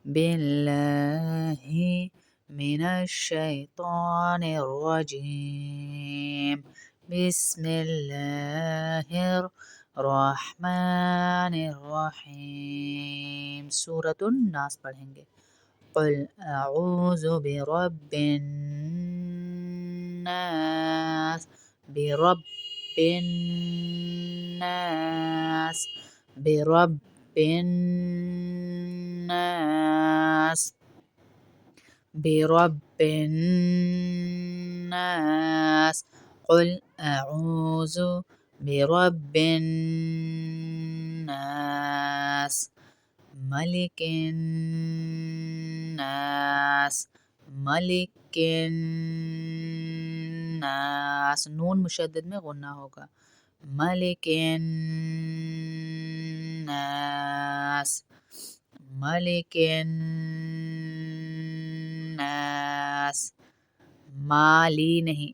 बिल्लाहि मिनश्शैतानिर्रजीम बिस्मिल्लाहिर्रहमानिर्रहीम। सूरतुन नास पढ़ेंगे। कुल अऊज़ु बिरब्बिन नास बिरब्बिन नास बिरब्बिन नास बिरब्बिन नास। कुल अऊज़ु बिरब्बिन नास मलिकिन नास मलिकिन नास। नून मुशद्दद में गुन्ना होगा। मलिकिन नास मलिकिन नास। माली नहीं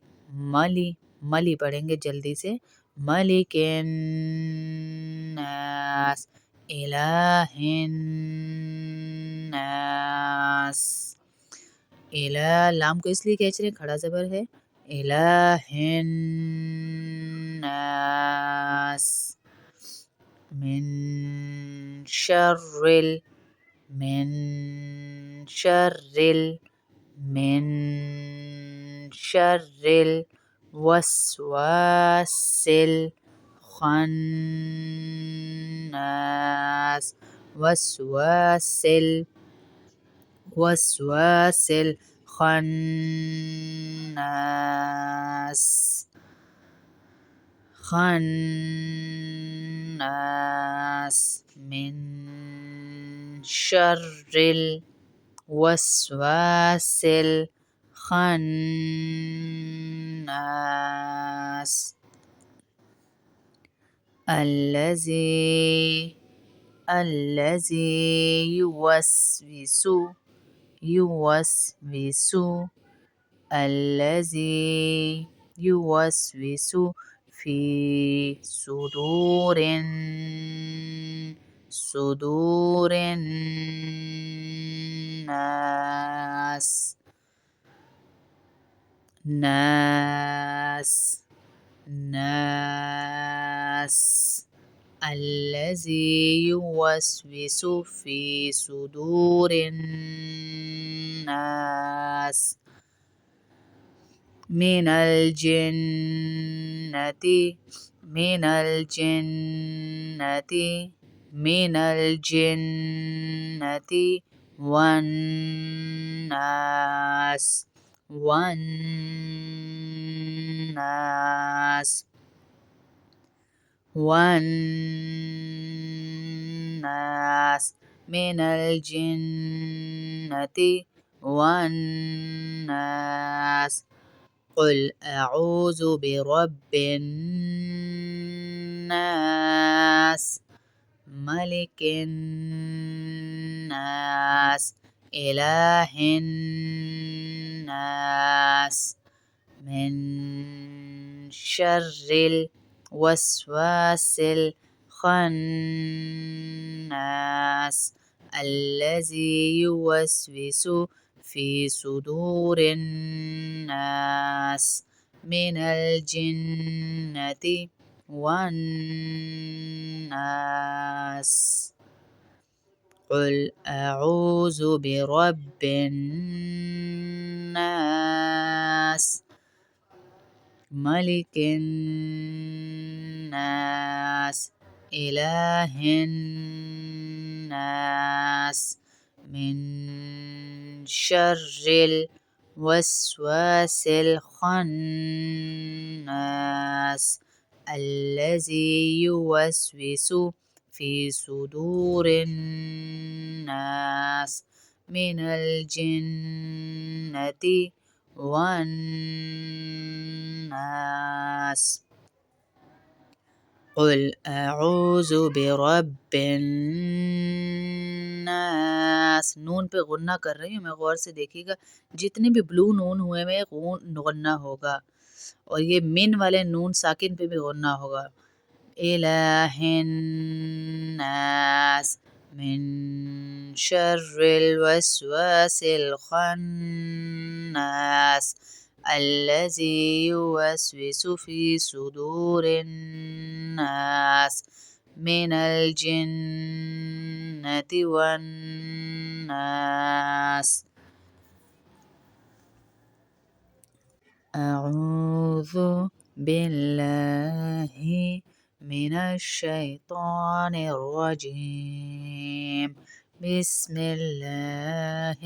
मली मली पढ़ेंगे जल्दी से। मलिकिन नास इलाहिन नास। इला लाम को इसलिए खींच रहे हैं, खड़ा ज़बर है। इलाहिन नास मिन शर्रिल मिन शर्रिल मिन शर्रिल वस्वासिल खन्नास वस्वासिल वस्वासिल खन्नास खन्नास मिन शर्रिल वस्वासिल खन्नास अल्लज़ी युवस्विसु युवस्विसु अल्लज़ी युवस्विसु फी सुदूरिन सुदूरिन नास नास नास अल्लज़ी युवस्विसु फी सुदूरिन नास मिनल जिन्नति मिनल जिन्नति मिनल जिन्नति वन नास वन नास वन नास मिनल जिन्नति वन नास। कुल अऊज़ु बिरब्बिन नास मलिकिन नास इलाहिन नास मिन शर्रिल वस्वासिल खन्नास अल्लज़ी युवस्विसु फी सुदूरिन नास मिनल जिन्नति वन नास। कुल अऊज़ु बिरब्बिन नास मलिकिन नास इलाहिन नास मिन शर्रिल वस्वासिल खन्नास अल्लज़ी युवस्विसु फी सुदूरिन नास मिनल जिन्नति वन नास। कुल अऊज़ु बिरब्बिन नास। नून पे गुन्ना कर रही हूँ मैं, गौर से देखिएगा। जितने भी ब्लू नून हुए में गुन्ना होगा, और ये मिन वाले नून साकिन पे भी गुन्ना होगा। इलाहिन नास من شر الوسواس الخناس الذي يوسوس في صدور الناس من الجنة والناس. أعوذ بالله من الشيطان الرجيم. بسم الله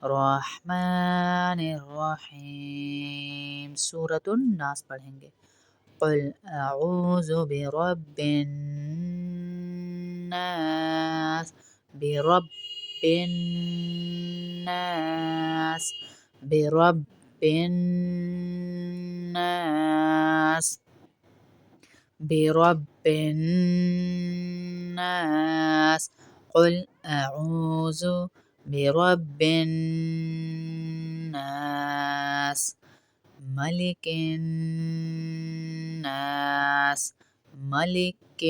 الرحمن الرحيم. सूरत नास पढ़ेंगे। قل أعوذ برب الناس برب الناس برب الناس برب الناس. قل أعوذ برب الناس ملك الناس मलिक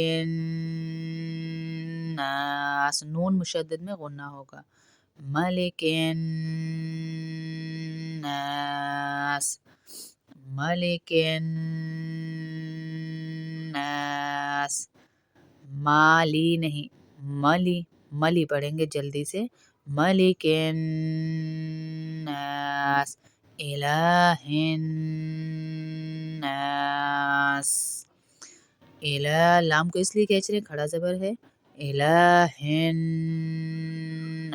नास। नून मुशद्दद में गुन्ना होगा। मलिक नास मलिक नास। माली नहीं मली मली पढ़ेंगे जल्दी से। मलिक नास इलाहिन नास। इला लाम को इसलिए खींच रहे हैं, खड़ा जबर है। इलाहिन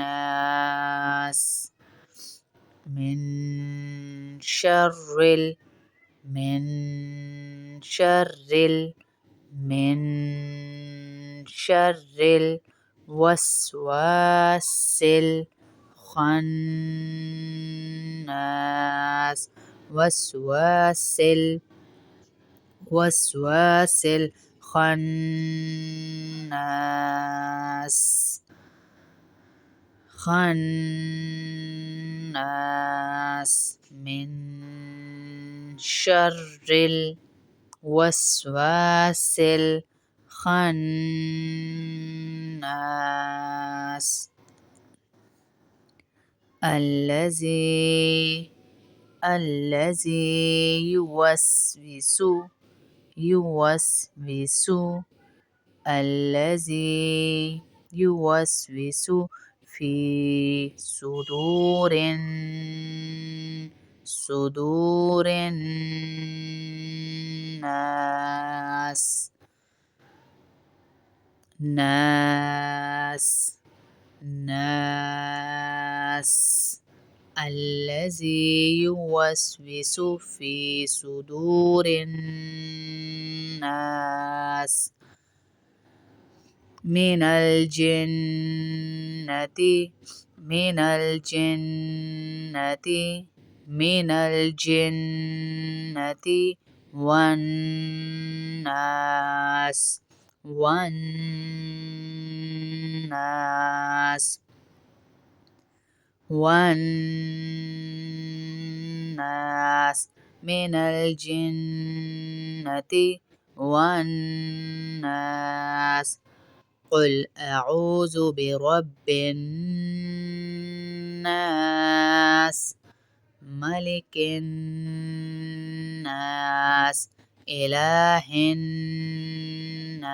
नास मिन शर्रिल मिन शर्रिल मिन शर्रिल वस्वासिल खन्नास वस्वासिल वस्वासिल खन्नास खन्नास मिन शर्रिल वस्वासिल खन्नास الذي يوسوس الذي يوسوس في صدور الناس الذي يوسوس في صدور الناس من الجنة والناس من الجنة والناس. قل أعوذ برب الناس ملك الناس إله الناس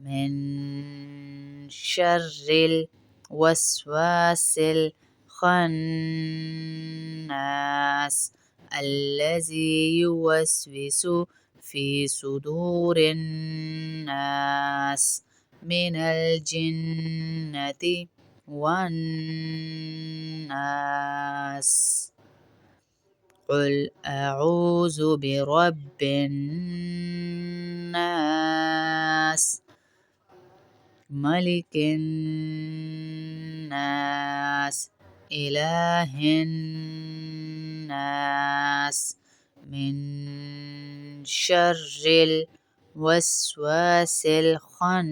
من شر الوسواس الخناس الذي يوسوس في صدور الناس من الجنة والناس. قل أعوذ برب الناس ملك الناس إله الناس من شر الوسواس الخناس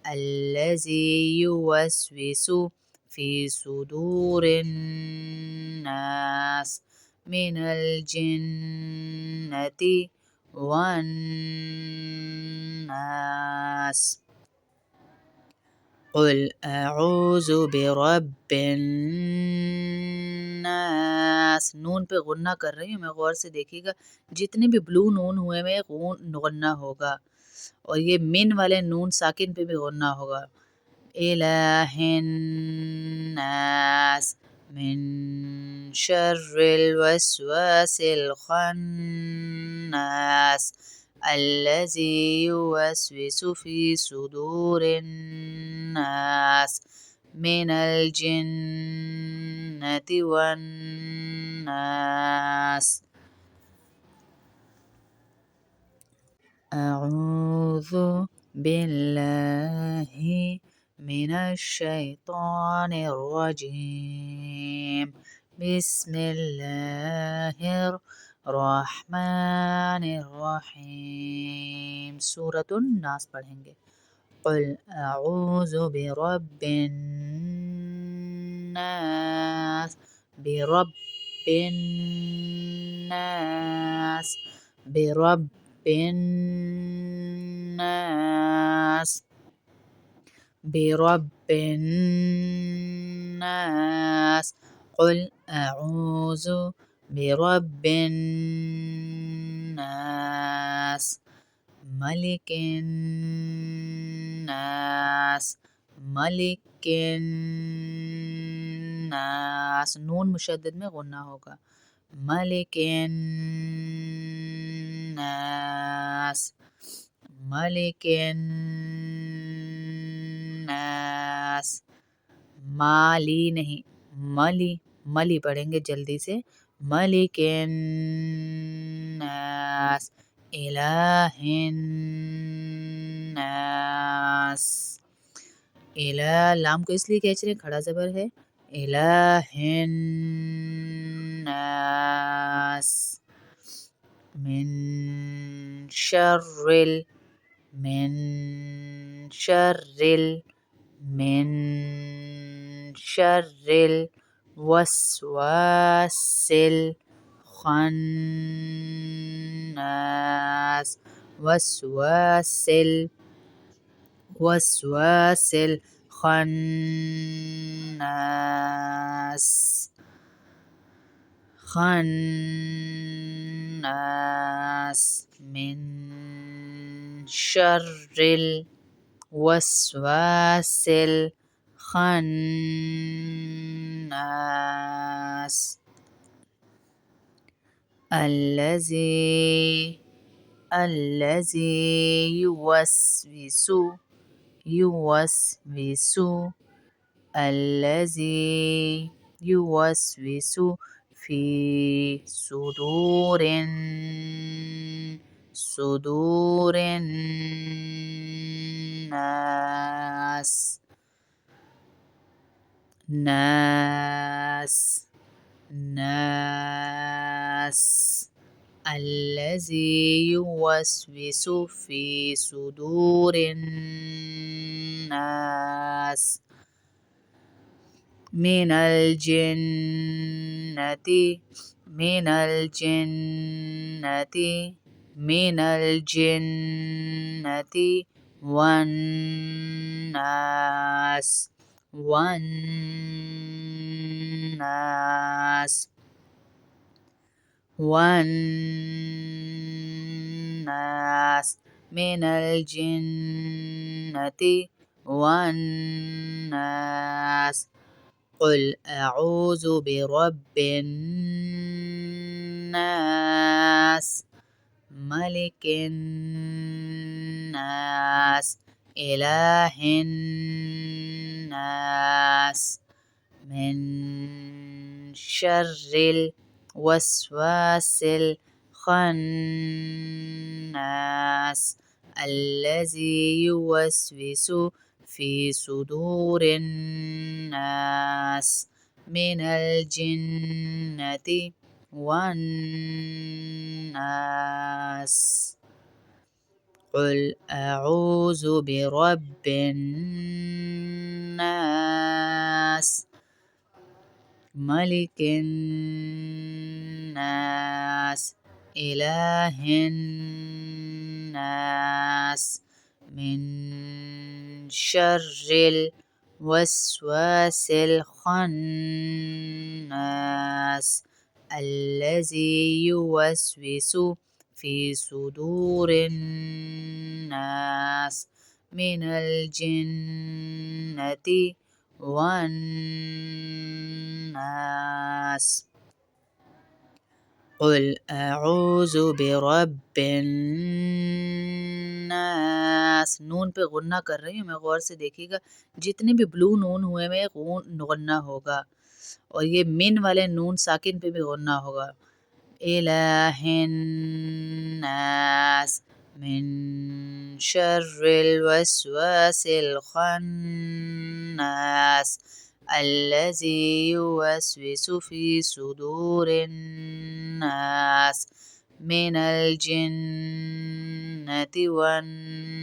الذي يوسوس في صدور الناس من الجنة والناس قل أعوذ برب الناस। नून पे गुन्ना कर रही हूँ मैं, गौर से देखिएगा। जितने भी ब्लू नून हुए में गुन्ना होगा, और ये मिन वाले नून साकिन पे भी गुन्ना होगा। इलाहिन्नास मिन शर्रिल वस्वासिल खन्नास अल्लज़ी युवस्विसु फी सुदूरिन नास मिनल जिन्नति वन नास। अऊज़ु बिल्लाहि मिनश शैतानिर रजीम। बिस्मिल्लाहिर रहमानिर रहीम। सूरतुन नास पढ़ेंगे। कुल अऊज़ु बिरब्बिन नास, बिरब्बिन नास, बिरब्बिन नास, बिरब्बिन नास। कुल अऊज़ु बिरब्बिन नास, मलिकिन नास, मलिकिन नास। नून मुशद्दद में गुन्ना होगा। मलिकिन नास, मलिकिन नास। माली नहीं, मली, मली पढ़ेंगे जल्दी से। मलिकिन नास, इलाहिन नास। इला लाम को इसलिए खींच रहे, खड़ा ज़बर है। इलाहिन नास मिन शर्रिल, मिन शर्रिल, मिन शर्रिल वस्वासिल खन्नास। वस्वासिल, वस्वासिल खन्नास, खन्नास। मिन शर्रिल वस्वासिल खन्नास अल्लज़ी, अल्लज़ी युवस्विसु, युवस्विसु, अल्लज़ी युवस्विसु फी सुदूरिन, सुदूरिन नास, नास, नास। अल्लज़ी युवस्विसु फी सुदूरिन नास मिनल जिन्नति, मिनल जिन्नति, मिनल जिन्नति वन नास, वन नास, वन नास। मिनल जिन्नति वन नास। कुल अऊज़ु बिरब्बिन नास, मलिकिन नास, इलाहिन नास, मिन शर्रिल वस्वासिल खन्नास अल्लज़ी युवस्विसु फी सुदूरिन नास मिनल जिन्नति वन नास। कुल अऊज़ु बिरब्बिन नास, मलिकिन नास, إله الناس من شر الوسواس الخناس الذي يوسوس في صدور الناس من الجنة والناس. قل أعوذ برب الناस। नून पे गुन्ना कर रही हूँ मैं, गौर से देखिएगा। जितने भी ब्लू नून हुए में गुन्ना होगा, और ये मिन वाले नून साकिन पे भी गुन्ना होगा। इलाहिन्नास मिन शर्रिल वस्वासिल खन्नास الذي يوسوس في صدور الناس من الجنة والناس.